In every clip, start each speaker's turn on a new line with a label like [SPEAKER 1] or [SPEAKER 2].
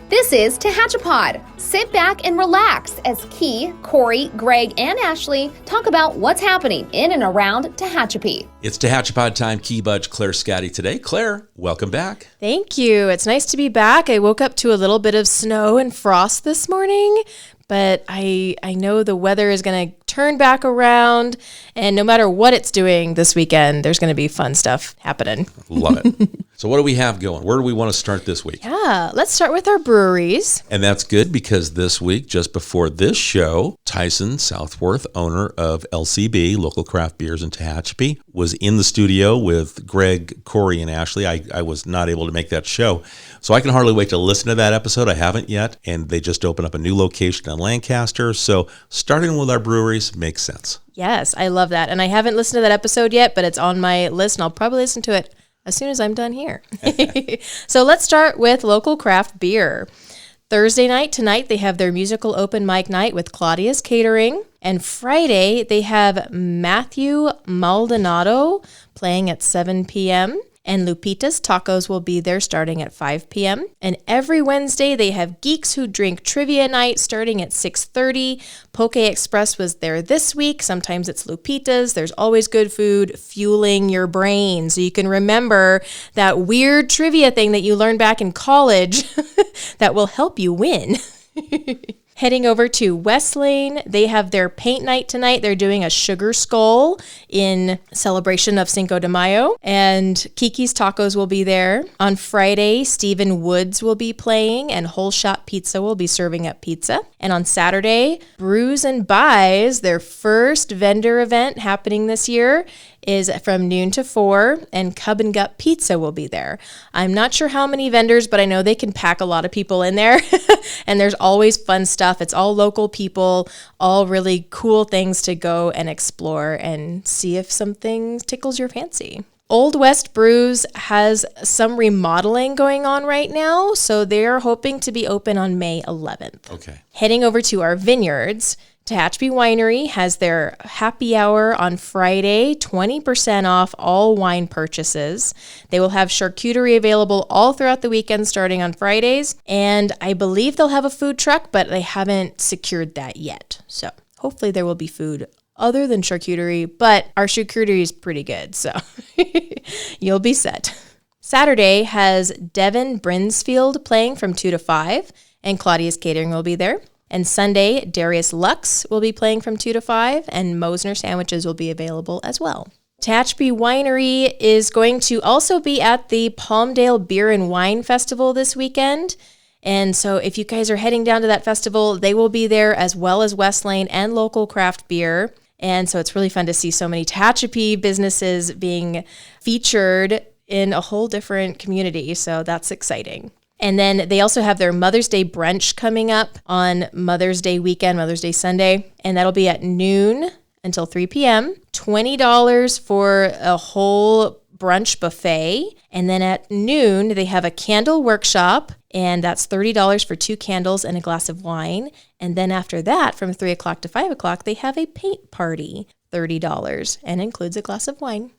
[SPEAKER 1] This is Tehachapi. Sit back and relax as Key, Corey, Greg, and Ashley talk about what's happening in and around Tehachapi.
[SPEAKER 2] It's Tehachapi time. Key Budge, Claire Scotty today. Claire, welcome back.
[SPEAKER 3] Thank you. It's nice to be back. I woke up to a little bit of snow and frost this morning, but I know the weather is going to turn back around, and no matter what it's doing this weekend, there's going to be fun stuff happening.
[SPEAKER 2] Love it. So what do we have going? Where do we want to start this week?
[SPEAKER 3] Yeah, let's start with our breweries.
[SPEAKER 2] And that's good because this week, just before this show, Tyson Southworth, owner of LCB, Local Craft Beers in Tehachapi, was in the studio with Greg, Corey, and Ashley. I was not able to make that show, so I can hardly wait to listen to that episode. I haven't yet, and they just opened up a new location in Lancaster, so starting with our breweries makes sense.
[SPEAKER 3] Yes, I love that. And I haven't listened to that episode yet, but it's on my list, and I'll probably listen to it as soon as I'm done here. So let's start with Local Craft Beer. Thursday night tonight, they have their musical open mic night with Claudia's Catering. And Friday, they have Matthew Maldonado playing at 7 p.m., and Lupita's Tacos will be there starting at 5 p.m. And every Wednesday, they have Geeks Who Drink Trivia Night starting at 6:30. Poke Express was there this week. Sometimes it's Lupita's. There's always good food fueling your brain, so you can remember that weird trivia thing that you learned back in college that will help you win. Heading over to West Lane, they have their paint night tonight. They're doing a sugar skull in celebration of Cinco de Mayo, and Kiki's Tacos will be there. On Friday, Stephen Woods will be playing, and Whole Shot Pizza will be serving up pizza. And on Saturday, Brews and Buys, their first vendor event happening this year, is from noon to 4, and Cub and Gut Pizza will be there. I'm not sure how many vendors, but I know they can pack a lot of people in there, and there's always fun stuff. It's all local people, all really cool things to go and explore and see if something tickles your fancy. Old West Brews has some remodeling going on right now, so they're hoping to be open on May 11th.
[SPEAKER 2] Okay.
[SPEAKER 3] Heading over to our vineyards, Tehachapi Winery has their happy hour on Friday, 20% off all wine purchases. They will have charcuterie available all throughout the weekend starting on Fridays, and I believe they'll have a food truck, but they haven't secured that yet. So hopefully there will be food other than charcuterie, but our charcuterie is pretty good, so you'll be set. Saturday has Devin Brinsfield playing from 2 to 5, and Claudia's Catering will be there. And Sunday, Darius Lux will be playing from 2 to 5, and Mosner sandwiches will be available as well. Tehachapi Winery is going to also be at the Palmdale Beer and Wine Festival this weekend. And so if you guys are heading down to that festival, they will be there as well as West Lane and Local Craft Beer. And so it's really fun to see so many Tehachapi businesses being featured in a whole different community. So that's exciting. And then they also have their Mother's Day brunch coming up on Mother's Day weekend, Mother's Day Sunday, and that'll be at noon until 3 p.m. $20 for a whole brunch buffet. And then at noon, they have a candle workshop, and that's $30 for 2 candles and a glass of wine. And then after that, from 3 o'clock to 5 o'clock, they have a paint party, $30, and includes a glass of wine.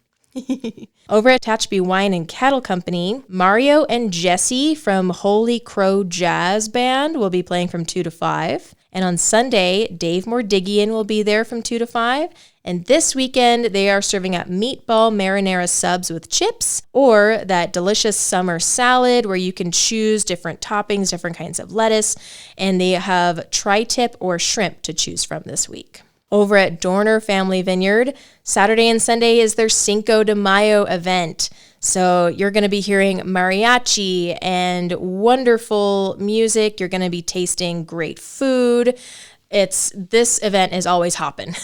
[SPEAKER 3] Over at Tehachapi Wine and Cattle Company, Mario and Jesse from Holy Crow Jazz Band will be playing from 2 to 5. And on Sunday, Dave Mordigian will be there from 2 to 5. And this weekend, they are serving up meatball marinara subs with chips, or that delicious summer salad where you can choose different toppings, different kinds of lettuce. And they have tri-tip or shrimp to choose from this week. Over at Dorner Family Vineyard, Saturday and Sunday is their Cinco de Mayo event. So you're going to be hearing mariachi and wonderful music. You're going to be tasting great food. This event is always hopping.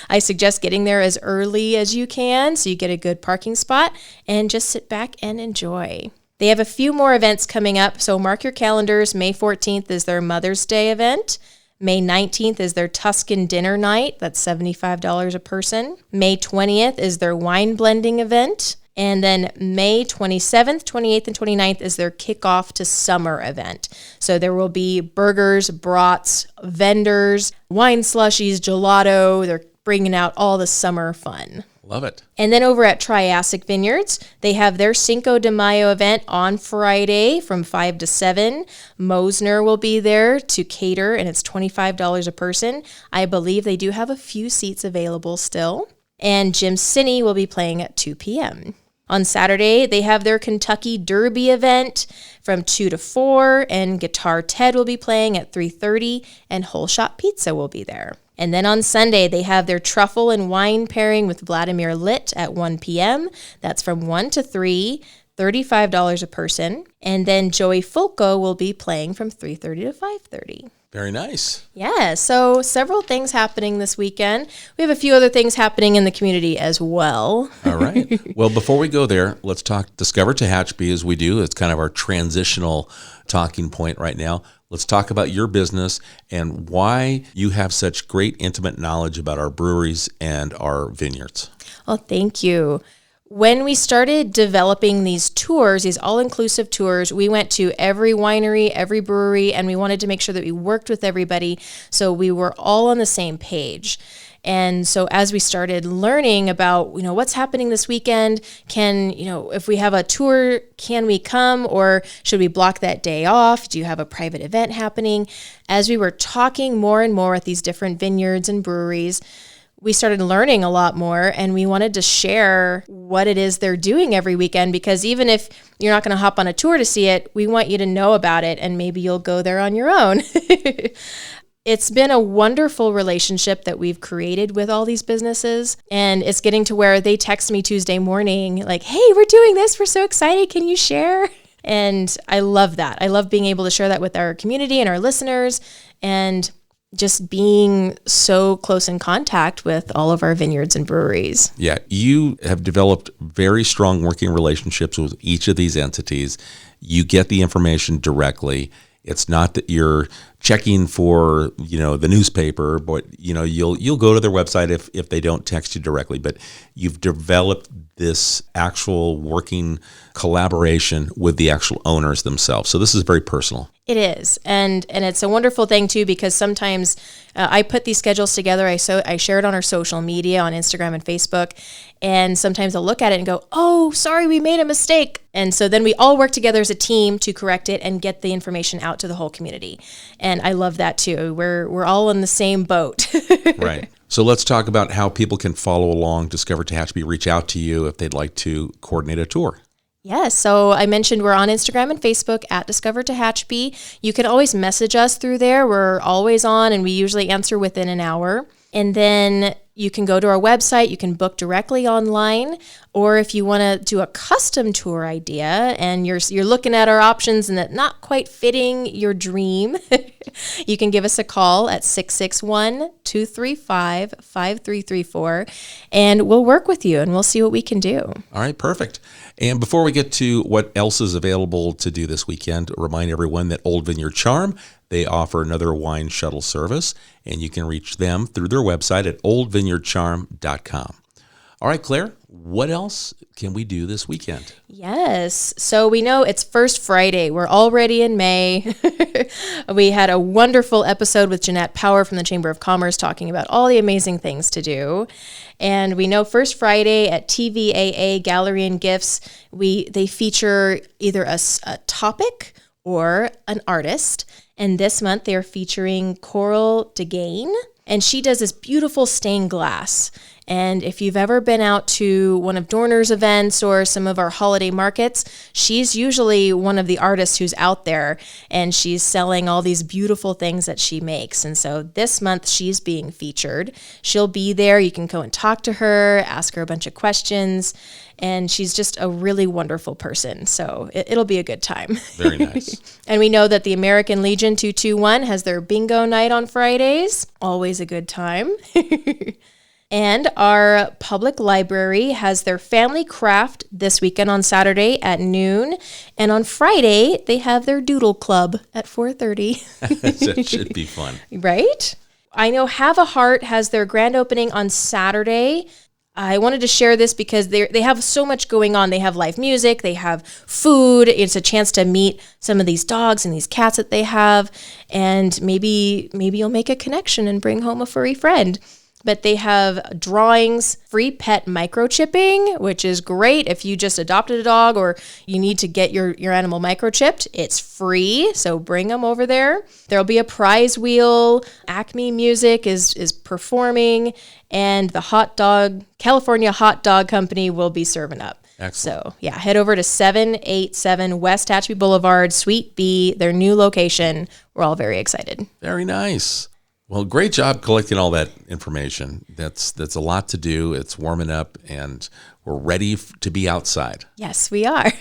[SPEAKER 3] I suggest getting there as early as you can so you get a good parking spot and just sit back and enjoy. They have a few more events coming up, so mark your calendars. May 14th is their Mother's Day event. May 19th is their Tuscan dinner night. That's $75 a person. May 20th is their wine blending event. And then May 27th, 28th, and 29th is their kickoff to summer event. So there will be burgers, brats, vendors, wine slushies, gelato. They're bringing out all the summer fun.
[SPEAKER 2] Love it.
[SPEAKER 3] And then over at Triassic Vineyards, they have their Cinco de Mayo event on Friday from 5 to 7. Mosner will be there to cater, and it's $25 a person. I believe they do have a few seats available still. And Jim Cine will be playing at 2 p.m. On Saturday, they have their Kentucky Derby event from 2 to 4, and Guitar Ted will be playing at 3:30, and Whole Shot Pizza will be there. And then on Sunday, they have their truffle and wine pairing with Vladimir Litt at 1 p.m. That's from 1 to 3, $35 a person. And then Joey Fulco will be playing from 3:30 to 5:30.
[SPEAKER 2] Very nice.
[SPEAKER 3] Yeah, so several things happening this weekend. We have a few other things happening in the community as well.
[SPEAKER 2] All right. Well, before we go there, let's talk Discover Tehachapi as we do. It's kind of our transitional talking point right now. Let's talk about your business and why you have such great intimate knowledge about our breweries and our vineyards.
[SPEAKER 3] Well, thank you. When we started developing these tours, these all-inclusive tours, we went to every winery, every brewery, and we wanted to make sure that we worked with everybody so we were all on the same page. And so as we started learning about, what's happening this weekend, if we have a tour, can we come, or should we block that day off? Do you have a private event happening? As we were talking more and more at these different vineyards and breweries, we started learning a lot more, and we wanted to share what it is they're doing every weekend, because even if you're not going to hop on a tour to see it, we want you to know about it, and maybe you'll go there on your own. It's been a wonderful relationship that we've created with all these businesses, and it's getting to where they text me Tuesday morning like, hey, we're doing this. We're so excited. Can you share? And I love that. I love being able to share that with our community and our listeners, and just being so close in contact with all of our vineyards and breweries.
[SPEAKER 2] Yeah, you have developed very strong working relationships with each of these entities. You get the information directly. It's not that you're checking for, the newspaper, but you'll go to their website if they don't text you directly. But you've developed this actual working collaboration with the actual owners themselves. So this is very personal.
[SPEAKER 3] It is, and it's a wonderful thing too, because sometimes I put these schedules together. I share it on our social media, on Instagram and Facebook, and sometimes I'll look at it and go, "Oh, sorry, we made a mistake." And so then we all work together as a team to correct it and get the information out to the whole community. And I love that too. We're all in the same boat.
[SPEAKER 2] Right. So let's talk about how people can follow along, Discover Tehachapi, reach out to you if they'd like to coordinate a tour.
[SPEAKER 3] Yes, so I mentioned we're on Instagram and Facebook at Discover Tehachapi. You can always message us through there. We're always on, and we usually answer within an hour. And then you can go to our website. You can book directly online, or if you want to do a custom tour idea and you're looking at our options and that not quite fitting your dream, you can give us a call at 661-235-5334, and we'll work with you and we'll see what we can do.
[SPEAKER 2] All right, perfect. And before we get to what else is available to do this weekend, remind everyone that Old Vineyard Charm, they offer another wine shuttle service, and you can reach them through their website at oldvineyardcharm.com. All right, Claire, what else can we do this weekend?
[SPEAKER 3] Yes. So we know it's First Friday. We're already in May. We had a wonderful episode with Jeanette Power from the Chamber of Commerce talking about all the amazing things to do. And we know First Friday at TVAA Gallery and Gifts, they feature either a topic or an artist. And this month they are featuring Coral DeGain. And she does this beautiful stained glass. And if you've ever been out to one of Dorner's events or some of our holiday markets, she's usually one of the artists who's out there, and she's selling all these beautiful things that she makes. And so this month she's being featured. She'll be there. You can go and talk to her, ask her a bunch of questions, and she's just a really wonderful person. So it'll be a good time.
[SPEAKER 2] Very nice.
[SPEAKER 3] And we know that the American Legion 221 has their bingo night on Fridays. Always a good time. And our public library has their family craft this weekend on Saturday at noon. And on Friday, they have their doodle club at 4:30.
[SPEAKER 2] That should be fun.
[SPEAKER 3] Right? I know Have a Heart has their grand opening on Saturday. I wanted to share this because they have so much going on. They have live music, they have food. It's a chance to meet some of these dogs and these cats that they have. And maybe you'll make a connection and bring home a furry friend. but they have drawings, free pet microchipping, which is great if you just adopted a dog or you need to get your animal microchipped. It's free, so bring them over there. There'll be a prize wheel. Acme Music is performing, and the California Hot Dog Company will be serving up.
[SPEAKER 2] Excellent.
[SPEAKER 3] So, yeah, head over to 787 West Tehachapi Boulevard, Suite B, their new location. We're all very excited.
[SPEAKER 2] Very nice. Well, great job collecting all that information. That's a lot to do. It's warming up, and we're ready to be outside.
[SPEAKER 3] Yes, we are.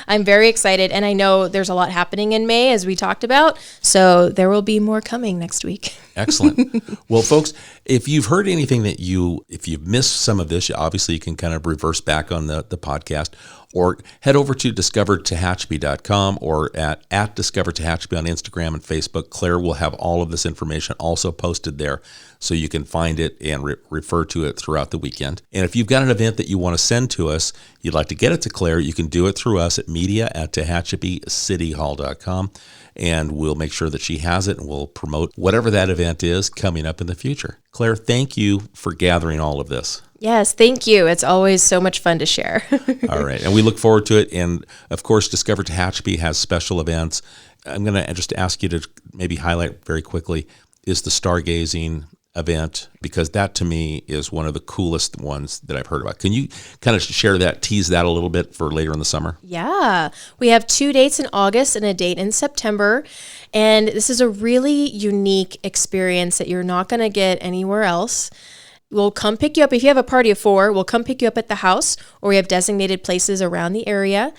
[SPEAKER 3] I'm very excited, and I know there's a lot happening in May, as we talked about, so there will be more coming next week.
[SPEAKER 2] Excellent. Well, folks, if you've heard anything if you've missed some of this, obviously you can kind of reverse back on the podcast, or head over to discovertehachapi.com or at Discover Tehachapi on Instagram and Facebook. Claire will have all of this information also posted there, so you can find it and refer to it throughout the weekend. And if you've got an event that you want to send to us, you'd like to get it to Claire, you can do it through us at media@tehachapicityhall.com, and we'll make sure that she has it, and we'll promote whatever that event is coming up in the future. Claire, thank you for gathering all of this.
[SPEAKER 3] Yes, thank you. It's always so much fun to share.
[SPEAKER 2] All right. And we look forward to it. And of course, Discover Tehachapi has special events. I'm going to just ask you to maybe highlight very quickly is the stargazing event, because that to me is one of the coolest ones that I've heard about. Can you kind of tease that a little bit for later in the summer?
[SPEAKER 3] Yeah, we have 2 dates in August and a date in September. And this is a really unique experience that you're not going to get anywhere else. We'll come pick you up. If you have a party of 4, we'll come pick you up at the house, or we have designated places around the area.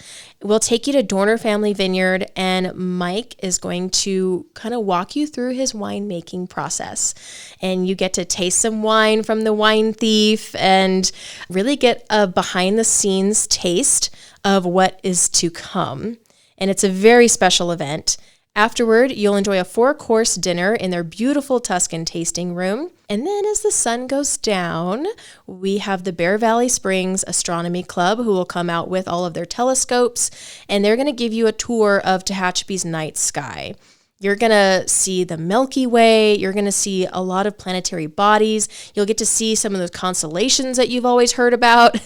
[SPEAKER 3] We'll take you to Dorner Family Vineyard, and Mike is going to kind of walk you through his winemaking process. And you get to taste some wine from the wine thief and really get a behind-the-scenes taste of what is to come. And it's a very special event. Afterward, you'll enjoy a 4-course dinner in their beautiful Tuscan tasting room. And then as the sun goes down, we have the Bear Valley Springs Astronomy Club, who will come out with all of their telescopes, and they're going to give you a tour of Tehachapi's night sky. You're going to see the Milky Way. You're going to see a lot of planetary bodies. You'll get to see some of those constellations that you've always heard about.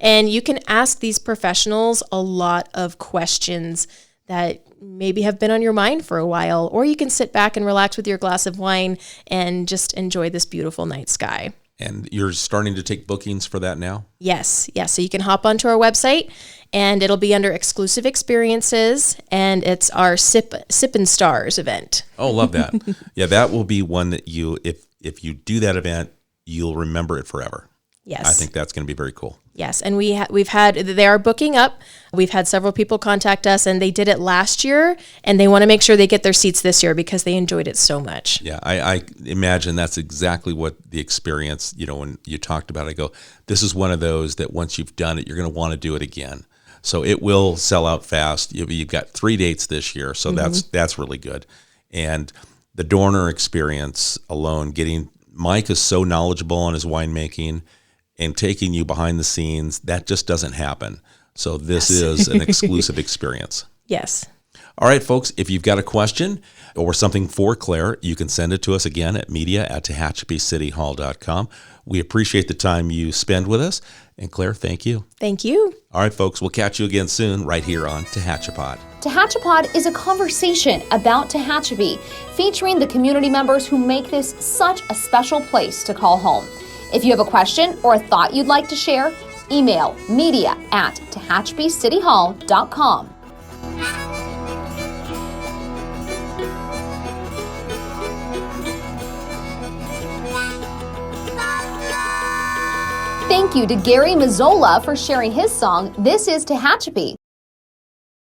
[SPEAKER 3] And you can ask these professionals a lot of questions that maybe have been on your mind for a while, or you can sit back and relax with your glass of wine and just enjoy this beautiful night sky.
[SPEAKER 2] And you're starting to take bookings for that now?
[SPEAKER 3] Yes. So you can hop onto our website, and it'll be under exclusive experiences, and it's our Sip and Stars event.
[SPEAKER 2] Oh, love that. Yeah, that will be one that if you do that event, you'll remember it forever.
[SPEAKER 3] Yes.
[SPEAKER 2] I think that's going to be very cool.
[SPEAKER 3] Yes, and they are booking up. We've had several people contact us, and they did it last year, and they want to make sure they get their seats this year because they enjoyed it so much.
[SPEAKER 2] Yeah, I imagine that's exactly what the experience, when you talked about it, I go, this is one of those that once you've done it, you're going to want to do it again. So it will sell out fast. You've got 3 dates this year, so that's really good. And the Dorner experience alone, Mike is so knowledgeable on his winemaking, and taking you behind the scenes, that just doesn't happen. So this is an exclusive experience.
[SPEAKER 3] Yes.
[SPEAKER 2] All right, folks, if you've got a question or something for Claire, you can send it to us again at media@tehachapicityhall.com. We appreciate the time you spend with us. And Claire, thank you.
[SPEAKER 3] Thank you.
[SPEAKER 2] All right, folks, we'll catch you again soon right here on Tehachapod.
[SPEAKER 1] Tehachapod is a conversation about Tehachapi, featuring the community members who make this such a special place to call home. If you have a question or a thought you'd like to share, email media@tehachapicityhall.com. Thank you to Gary Mazzola for sharing his song, This is Tehachapi.